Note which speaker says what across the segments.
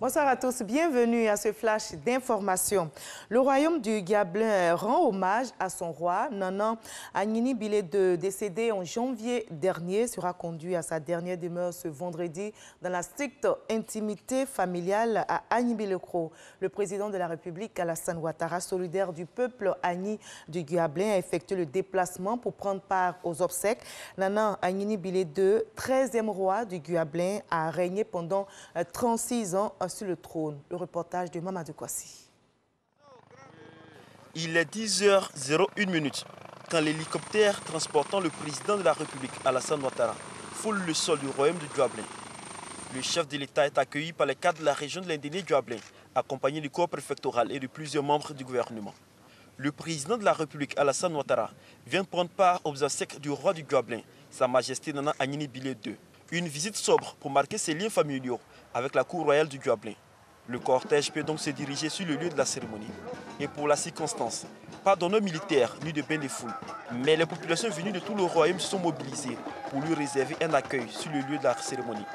Speaker 1: Bonsoir à tous, bienvenue à ce flash d'information. Le royaume du Gabelin rend hommage à son roi. Nana Agnini Bilé II, décédé en janvier dernier, sera conduit à sa dernière demeure ce vendredi dans la stricte intimité familiale à Agni-Bilekro. Le président de la République, Alassane Ouattara, solidaire du peuple Agni du Gabelin, a effectué le déplacement pour prendre part aux obsèques. Nana Agnini Bilé II, 13e roi du Gabelin, a régné pendant 36 ans sur le trône. Le reportage de Mamadou Kwasi.
Speaker 2: Il est 10h01 quand l'hélicoptère transportant le président de la République, Alassane Ouattara, foule le sol du royaume du Gabelin. Le chef de l'État est accueilli par les cadres de la région de l'Indéné Gabelin, accompagné du corps préfectoral et de plusieurs membres du gouvernement. Le président de la République, Alassane Ouattara, vient prendre part aux obsèques du roi du Gabelin, Sa Majesté Nana Agnini Bilé II. Une visite sobre pour marquer ses liens familiaux avec la cour royale du Gabelin. Le cortège peut donc se diriger sur le lieu de la cérémonie. Et pour la circonstance, pas d'honneur militaire ni de bain de foule. Mais les populations venues de tout le royaume se sont mobilisées pour lui réserver un accueil sur le lieu de la cérémonie.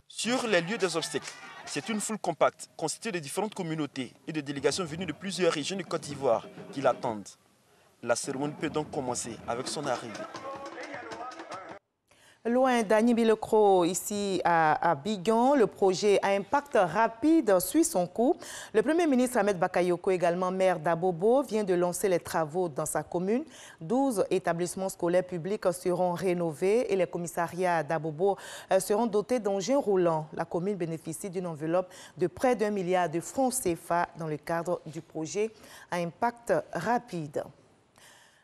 Speaker 2: Sur les lieux des obsèques, c'est une foule compacte, constituée de différentes communautés et de délégations venues de plusieurs régions de Côte d'Ivoire qui l'attendent. La cérémonie peut donc commencer avec son arrivée.
Speaker 1: Loin d'Agni-Bilekro, ici à Bigan, le projet à impact rapide suit son cours. Le Premier ministre Ahmed Bakayoko, également maire d'Abobo, vient de lancer les travaux dans sa commune. 12 établissements scolaires publics seront rénovés et les commissariats d'Abobo seront dotés d'engins roulants. La commune bénéficie d'une enveloppe de près d'1 milliard de francs CFA dans le cadre du projet à impact rapide.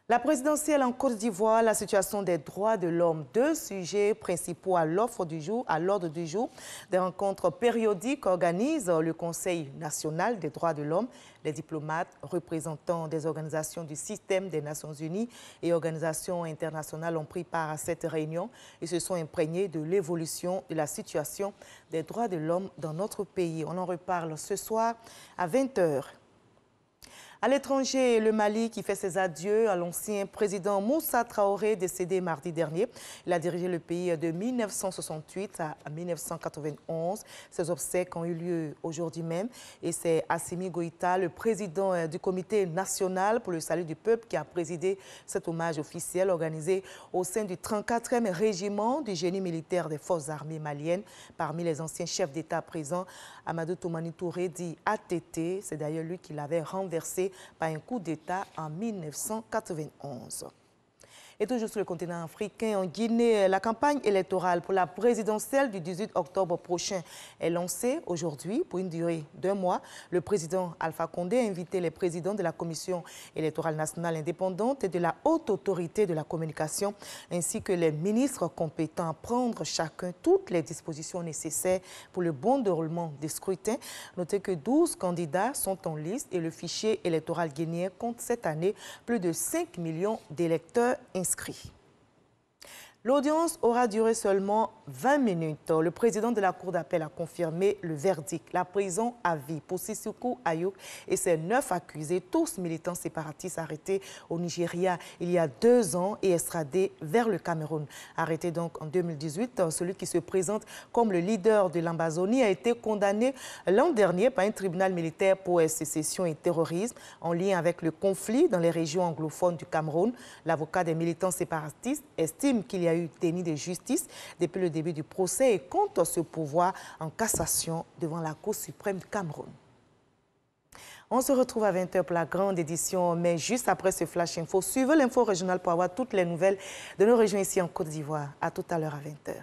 Speaker 1: La présidentielle en Côte d'Ivoire, la situation des droits de l'homme, deux sujets principaux à l'ordre du jour, des rencontres périodiques organisent le Conseil national des droits de l'homme. Les diplomates, représentants des organisations du système des Nations Unies et organisations internationales ont pris part à cette réunion et se sont imprégnés de l'évolution de la situation des droits de l'homme dans notre pays. On en reparle ce soir à 20 h. À l'étranger, le Mali qui fait ses adieux à l'ancien président Moussa Traoré, décédé mardi dernier. Il a dirigé le pays de 1968 à 1991. Ses obsèques ont eu lieu aujourd'hui même. Et c'est Assimi Goïta, le président du Comité national pour le salut du peuple, qui a présidé cet hommage officiel organisé au sein du 34e régiment du génie militaire des forces armées maliennes. Parmi les anciens chefs d'État présents, Amadou Toumani Touré, dit ATT, c'est d'ailleurs lui qui l'avait renversé par un coup d'État en 1991. Et toujours sur le continent africain, en Guinée, la campagne électorale pour la présidentielle du 18 octobre prochain est lancée aujourd'hui pour une durée d'1 mois. Le président Alpha Condé a invité les présidents de la Commission électorale nationale indépendante et de la Haute Autorité de la communication, ainsi que les ministres compétents à prendre chacun toutes les dispositions nécessaires pour le bon déroulement des scrutins. Notez que 12 candidats sont en liste et le fichier électoral guinéen compte cette année plus de 5 millions d'électeurs inscrits. L'audience aura duré seulement 20 minutes. Le président de la Cour d'appel a confirmé le verdict. La prison à vie pour Sissoko Ayouk et ses 9 accusés, tous militants séparatistes arrêtés au Nigeria il y a 2 ans et extradés vers le Cameroun. Arrêté donc en 2018, celui qui se présente comme le leader de l'Ambazonie a été condamné l'an dernier par un tribunal militaire pour sécession et terrorisme en lien avec le conflit dans les régions anglophones du Cameroun. L'avocat des militants séparatistes estime qu'il y a eu déni de justice depuis le début du procès et compte se pourvoir en cassation devant la Cour suprême du Cameroun. On se retrouve à 20 h pour la grande édition, mais juste après ce Flash Info, suivez l'info régionale pour avoir toutes les nouvelles de nos régions ici en Côte d'Ivoire. À tout à l'heure à 20 h.